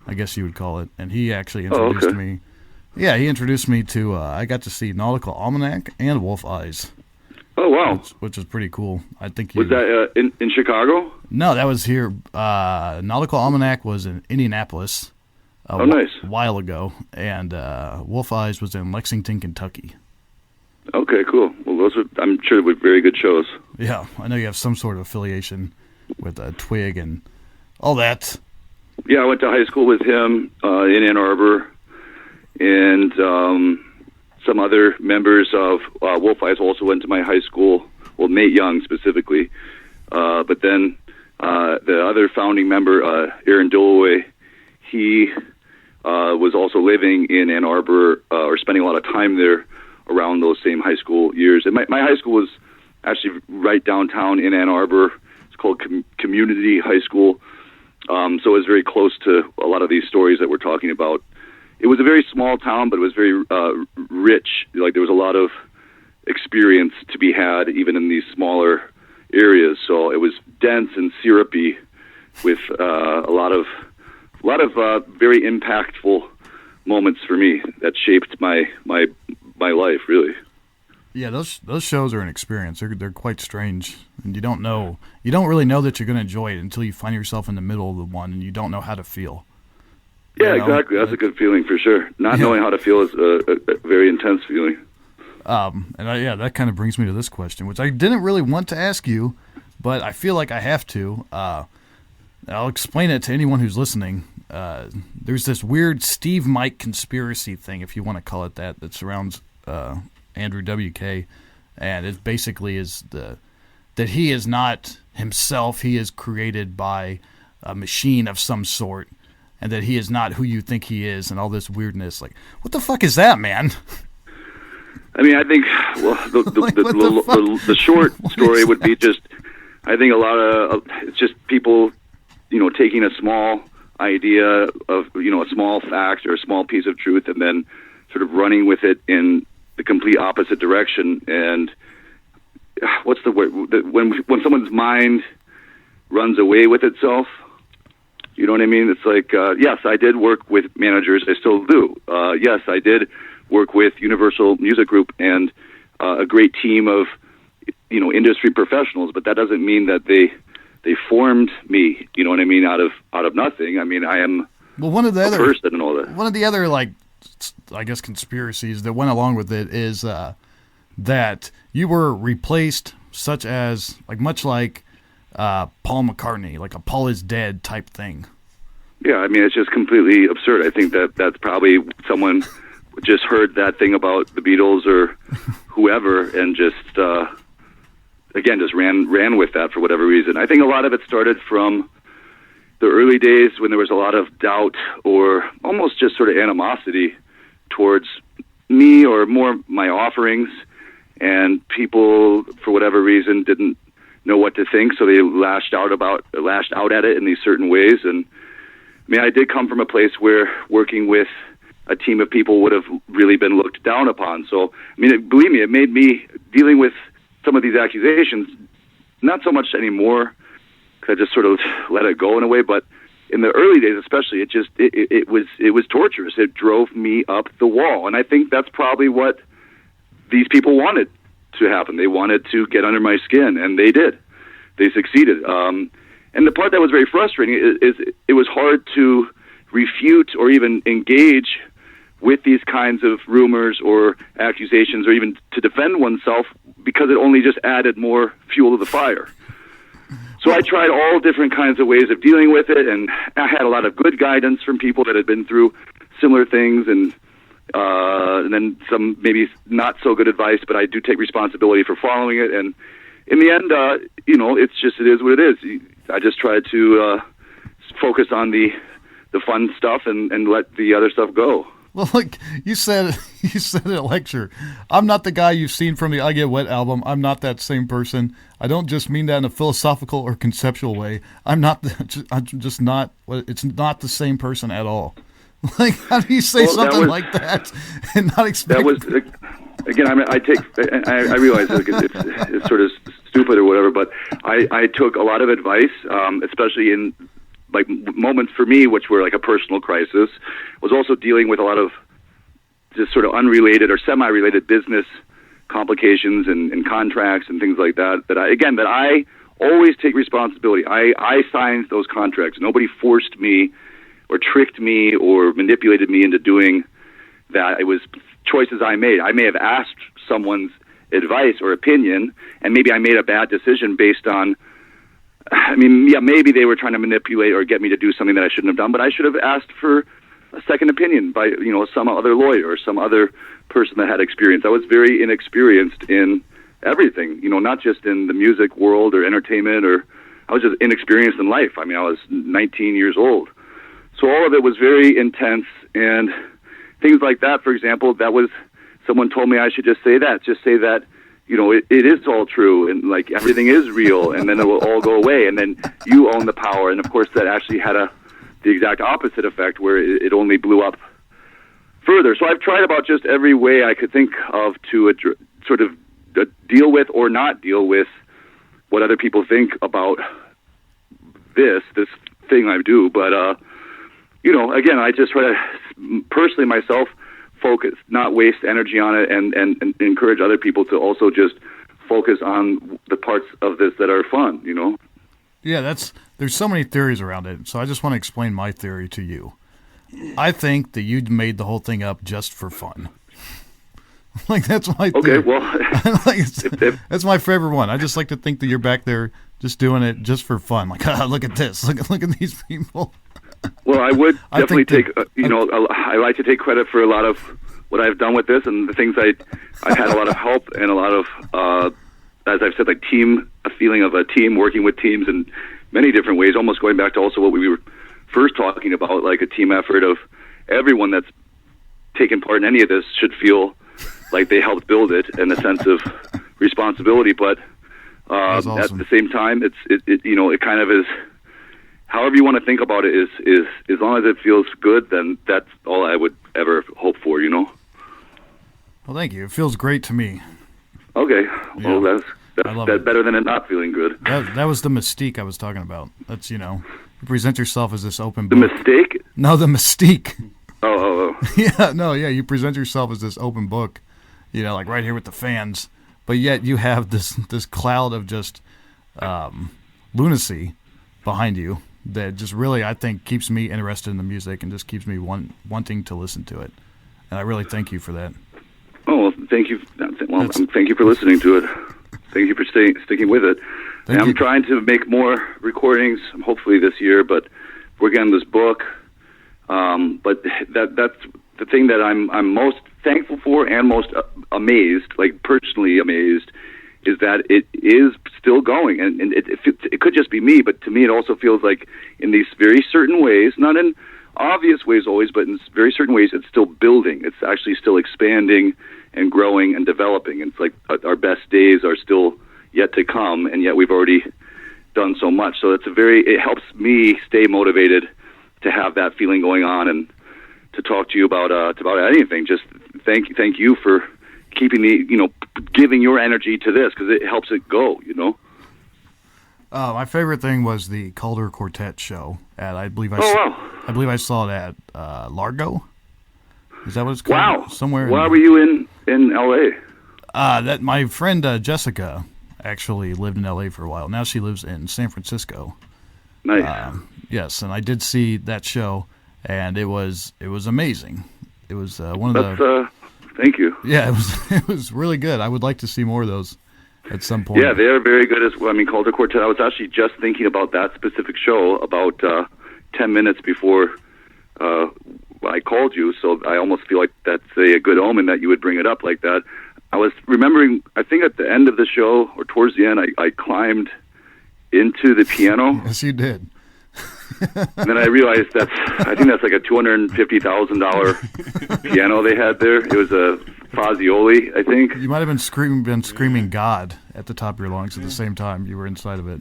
B: I guess you would call it. And he actually introduced me. Yeah, he introduced me to. I got to see Nautical Almanac and Wolf Eyes.
D: Oh wow,
B: which is pretty cool. I think
D: was that in Chicago?
B: No, that was here. Nautical Almanac was in Indianapolis.
D: Nice.
B: A while ago, and Wolf Eyes was in Lexington, Kentucky.
D: Okay, cool. Well, I'm sure were very good shows.
B: Yeah, I know you have some sort of affiliation with Twig and all that.
D: Yeah, I went to high school with him in Ann Arbor, and some other members of Wolf Eyes also went to my high school. Well, Nate Young specifically, but then the other founding member, Aaron Dilloway, he was also living in Ann Arbor or spending a lot of time there around those same high school years. And my high school was actually right downtown in Ann Arbor. It's called Community High School. So it was very close to a lot of these stories that we're talking about. It was a very small town, but it was very rich. Like, there was a lot of experience to be had even in these smaller areas. So it was dense and syrupy with a lot of very impactful moments for me that shaped my life, really.
B: Yeah, those shows are an experience. They're quite strange, and you don't really know that you're going to enjoy it until you find yourself in the middle of the one, and you don't know how to feel.
D: Yeah, exactly. That's a good feeling for sure. Not knowing how to feel is a very intense feeling.
B: That kind of brings me to this question, which I didn't really want to ask you, but I feel like I have to. I'll explain it to anyone who's listening. There's this weird Steev Mike conspiracy thing, if you want to call it that surrounds Andrew WK, and it basically is that he is not himself. He is created by a machine of some sort, and that he is not who you think he is, and all this weirdness. Like, what the fuck is that, man?
D: I mean, I think, well, the short story would be just, I think a lot of it's just people, taking a small idea of, a small fact or a small piece of truth, and then sort of running with it in the complete opposite direction. And what's the word? When someone's mind runs away with itself, you know what I mean? It's like, yes, I did work with managers. I still do. Yes, I did work with Universal Music Group and a great team of, industry professionals. But that doesn't mean that they formed me. You know what I mean? Out of nothing. I mean, I am
B: one of the other
D: person and all that.
B: One of the other, I guess, conspiracies that went along with it is that you were replaced, much like Paul McCartney, like a Paul is dead type thing.
D: Yeah, I mean, it's just completely absurd. I think that's probably someone just heard that thing about the Beatles or whoever and just ran with that for whatever reason. I think a lot of it started from the early days when there was a lot of doubt or almost just sort of animosity towards me or more my offerings, and people, for whatever reason, didn't know what to think, so they lashed out at it in these certain ways. And I mean, I did come from a place where working with a team of people would have really been looked down upon. So, I mean, believe me, it made me dealing with some of these accusations not so much anymore, because I just sort of let it go in a way. But in the early days, especially, it was torturous. It drove me up the wall, and I think that's probably what these people wanted to happen. They wanted to get under my skin, and they did. They succeeded. And the part that was very frustrating is it was hard to refute or even engage with these kinds of rumors or accusations, or even to defend oneself, because it only just added more fuel to the fire. So I tried all different kinds of ways of dealing with it, and I had a lot of good guidance from people that had been through similar things, and then some maybe not so good advice, but I do take responsibility for following it. And in the end, it is what it is. I just try to focus on the fun stuff and let the other stuff go.
B: Well, like you said in a lecture, I'm not the guy you've seen from the I Get Wet album. I'm not that same person. I don't just mean that in a philosophical or conceptual way. I'm just not. It's not the same person at all. Like, how do you say something like that and not expect? That was
D: again. I mean, I realize it's sort of stupid or whatever, but I took a lot of advice, especially in like moments for me, which were like a personal crisis. Was also dealing with a lot of just sort of unrelated or semi-related business complications and contracts and things like that. That I always take responsibility. I signed those contracts. Nobody forced me or tricked me or manipulated me into doing that. It was choices I made. I may have asked someone's advice or opinion, and maybe I made a bad decision based on, maybe they were trying to manipulate or get me to do something that I shouldn't have done, but I should have asked for a second opinion by, some other lawyer or some other person that had experience. I was very inexperienced in everything, not just in the music world or entertainment, or I was just inexperienced in life. I was 19 years old. So all of it was very intense, and things like that, for example, someone told me I should just say that, it is all true, and like everything is real, and then it will all go away, and then you own the power. And of course that actually had the exact opposite effect, where it only blew up further. So I've tried about just every way I could think of to sort of deal with or not deal with what other people think about this thing I do. But again, I just try to personally myself focus, not waste energy on it, and encourage other people to also just focus on the parts of this that are fun,
B: Yeah, there's so many theories around it, so I just want to explain my theory to you. I think that you made the whole thing up just for fun. Like, that's my theory.
D: Okay, well...
B: that's my favorite one. I just like to think that you're back there just doing it just for fun. Like, look at this. Look at these people.
D: Well, I would definitely I like to take credit for a lot of what I've done with this, and the things I had a lot of help and a lot of, as I've said, like a feeling of a team, working with teams in many different ways, almost going back to also what we were first talking about, like a team effort of everyone that's taken part in any of this should feel like they helped build it, and a sense of responsibility. But awesome. At the same time, it kind of is. However you want to think about it is as long as it feels good, then that's all I would ever hope for,
B: Well, thank you. It feels great to me.
D: Okay.
B: Yeah.
D: Well, that's better than it not feeling good.
B: That was the mystique I was talking about. That's, you present yourself as this open
D: book. The mistake?
B: No, the mystique.
D: Oh.
B: Yeah, you present yourself as this open book, like right here with the fans, but yet you have this cloud of just lunacy behind you that just really, I think, keeps me interested in the music and just keeps me wanting to listen to it. And I really thank you for that.
D: Oh, well, thank you. Well, thank you for listening to it. Thank you for sticking with it. I'm trying to make more recordings, hopefully this year, but working on this book. But that's the thing that I'm most thankful for and most amazed, like personally amazed, is that it is still going, and it could just be me, but to me it also feels like in these very certain ways, not in obvious ways always, but in very certain ways, it's still building. It's actually still expanding and growing and developing. It's like our best days are still yet to come, and yet we've already done so much. So it helps me stay motivated to have that feeling going on and to talk to you about anything. Just thank you for keeping giving your energy to this, because it helps it go,
B: My favorite thing was the Calder Quartet show at, I believe I saw it at Largo. Is that what it's called?
D: Wow.
B: Somewhere.
D: Why were you in L.A.?
B: That my friend Jessica actually lived in L.A. for a while. Now she lives in San Francisco.
D: Nice.
B: Yes, and I did see that show, and it was amazing. It was one of the.
D: Thank you.
B: Yeah, it was really good. I would like to see more of those at some point.
D: Yeah, they are very good as well. Calder Quartet. I was actually just thinking about that specific show about 10 minutes before I called you, so I almost feel like that's a good omen that you would bring it up like that. I was remembering, I think at the end of the show, or towards the end, I climbed into the piano.
B: Yes, you did.
D: And then I realized I think that's like a $250,000 piano they had there. It was a Fazioli, I think.
B: You might have been screaming God at the top of your lungs at the same time you were inside of it.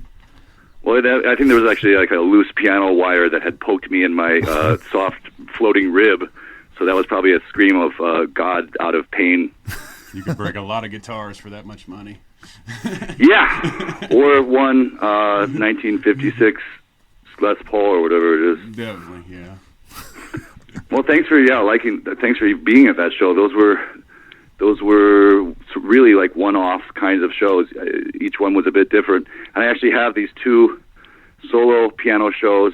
D: Well, I think there was actually like a loose piano wire that had poked me in my soft floating rib, so that was probably a scream of God out of pain.
C: You could break a lot of guitars for that much money.
D: Yeah, or one 1956 Les Paul or whatever it is.
C: Definitely, yeah.
D: Well, thanks for being at that show. Those were really like one-off kinds of shows. Each one was a bit different. And I actually have these two solo piano shows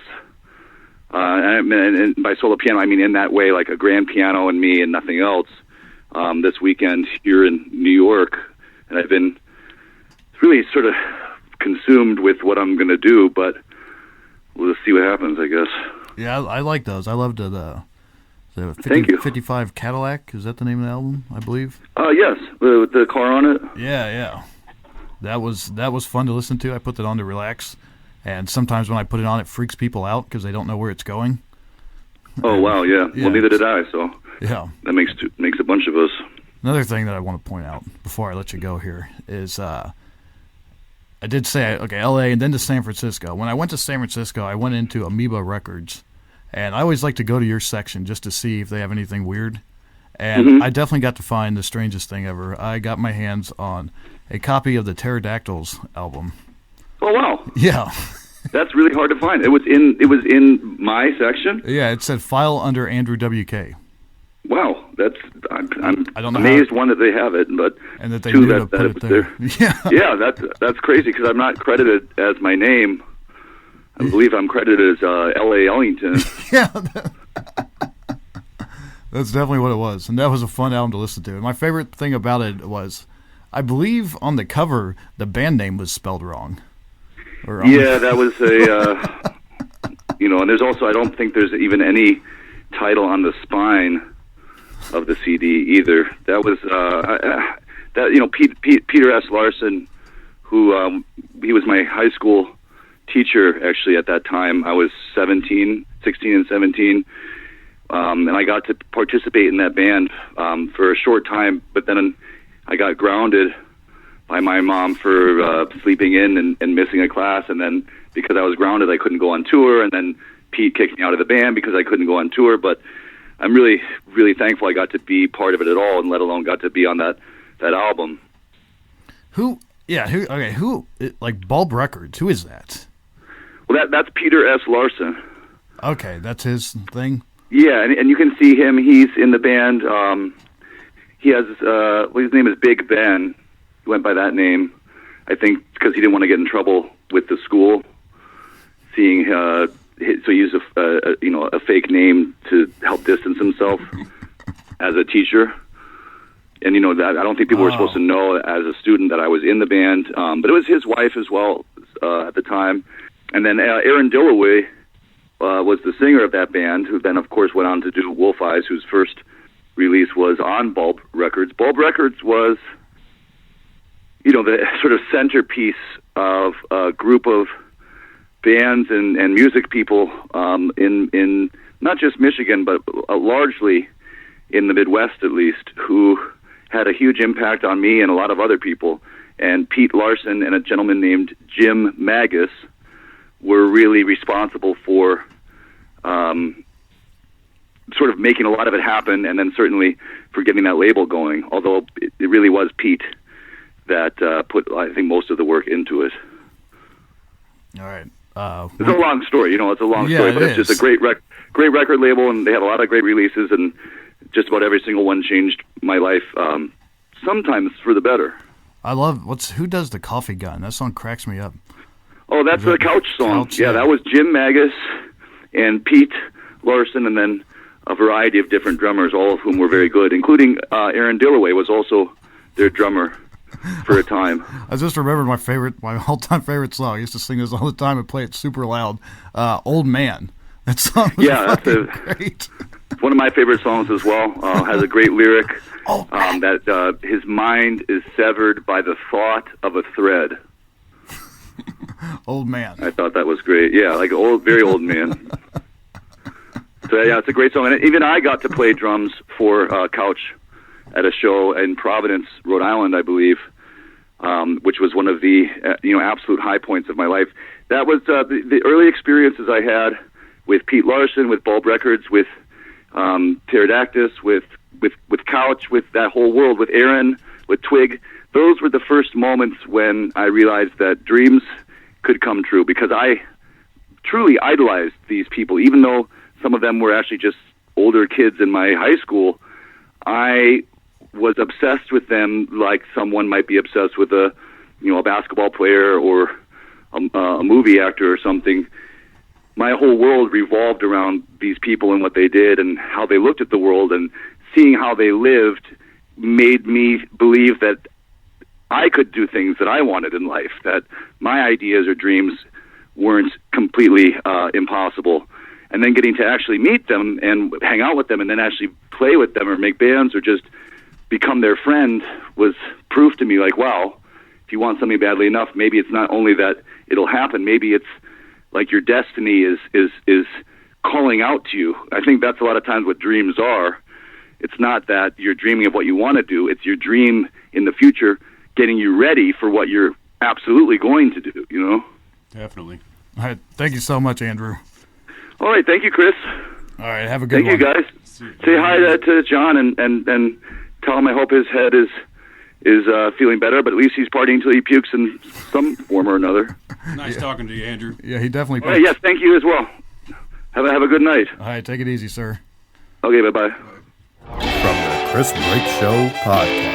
D: And by solo piano, I mean in that way, like a grand piano and me and nothing else. This weekend here in New York, and I've been really sort of consumed with what I'm going to do, but we'll see what happens, I guess.
B: Yeah, I like those. I loved the
D: Thank you.
B: 55 Cadillac. Is that the name of the album, I believe?
D: Yes, with the car on it.
B: Yeah. That was fun to listen to. I put that on to relax, and sometimes when I put it on, it freaks people out because they don't know where it's going.
D: Oh, wow, yeah. Well, neither did I, so
B: yeah,
D: that makes a bunch of us.
B: Another thing that I want to point out before I let you go here is I did say, okay, L.A. and then to San Francisco. When I went to San Francisco, I went into Amoeba Records, and I always like to go to your section just to see if they have anything weird. And I definitely got to find the strangest thing ever. I got my hands on a copy of the Pterodactyls album.
D: Oh, wow.
B: Yeah.
D: That's really hard to find. It was in my section?
B: Yeah, it said file under Andrew WK.
D: Wow, I'm
B: I don't know
D: amazed one that they have it, but
B: and that they knew to put it there.
D: Yeah, that's crazy because I'm not credited as my name. I believe I'm credited as L.A. Ellington.
B: Yeah, that's definitely what it was, and that was a fun album to listen to. And my favorite thing about it was, I believe on the cover the band name was spelled wrong.
D: That was a and there's also I don't think there's even any title on the spine of the CD either. That was Peter S. Larson, who he was my high school teacher actually at that time. I was 16 and 17, and I got to participate in that band for a short time, but then I got grounded by my mom for sleeping in and missing a class, and then because I was grounded I couldn't go on tour, and then Pete kicked me out of the band because I couldn't go on tour, but I'm really, really thankful I got to be part of it at all, and let alone got to be on that album.
B: Who, like Bulb Records, who is that?
D: Well, that's Peter S. Larson.
B: Okay, that's his thing?
D: Yeah, and you can see him, he's in the band, he has, his name is Big Ben, he went by that name, I think because he didn't want to get in trouble with the school, so he used a fake name to help distance himself as a teacher. And that I don't think people were supposed to know as a student that I was in the band, but it was his wife as well at the time. And then Aaron Dilloway was the singer of that band, who then of course went on to do Wolf Eyes, whose first release was on Bulb Records. Bulb Records was the sort of centerpiece of a group of bands and music people in not just Michigan, but largely in the Midwest at least, who had a huge impact on me and a lot of other people. And Pete Larson and a gentleman named Jim Magus were really responsible for sort of making a lot of it happen, and then certainly for getting that label going, although it really was Pete that put, I think, most of the work into it.
B: All right.
D: It's a long story, it's a long story, but it's just a great record label, and they had a lot of great releases, and just about every single one changed my life, sometimes for the better.
B: I love, who does the Coffee Gun? That song cracks me up.
D: Oh, that's the Couch song.
B: Couch,
D: yeah, that was Jim Magus and Pete Larson, and then a variety of different drummers, all of whom were very good, including Aaron Dilloway was also their drummer for a time.
B: I just remembered my all-time favorite song. I used to sing this all the time and play it super loud. Old Man. That song was great.
D: It's one of my favorite songs as well. Has a great lyric that his mind is severed by the thought of a thread.
B: Old Man.
D: I thought that was great. Yeah, like very old man. So yeah, it's a great song. And even I got to play drums for Couch at a show in Providence, Rhode Island, I believe, which was one of the absolute high points of my life. That was the early experiences I had with Pete Larson, with Bulb Records, with Pterodactyls, with Couch, with that whole world, with Aaron, with Twig. Those were the first moments when I realized that dreams could come true, because I truly idolized these people, even though some of them were actually just older kids in my high school. I was obsessed with them like someone might be obsessed with a basketball player or a movie actor or something. my whole world revolved around these people and what they did and how they looked at the world, and seeing how they lived made me believe that I could do things that I wanted in life, that my ideas or dreams weren't completely impossible. And then getting to actually meet them and hang out with them and then actually play with them or make bands or just become their friend was proof to me, like, wow, if you want something badly enough, maybe it's not only that it'll happen, maybe it's like your destiny is calling out to you. I think that's a lot of times what dreams are. It's not that you're dreaming of what you want to do. It's your dream in the future getting you ready for what you're absolutely going to do, you know?
C: Definitely.
B: All right. Thank you so much, Andrew.
D: All right. Thank you, Chris.
B: All right. Have a good one.
D: Thank you, guys. Say hi to John and tell him I hope his head is feeling better, but at least he's partying until he pukes in some form or another.
C: Nice talking to you, Andrew.
B: Yeah, he definitely.
D: All right, yes, thank you as well. Have a good night.
B: All right, take it easy, sir.
D: Okay, bye-bye.
A: From the Chris Break Show podcast.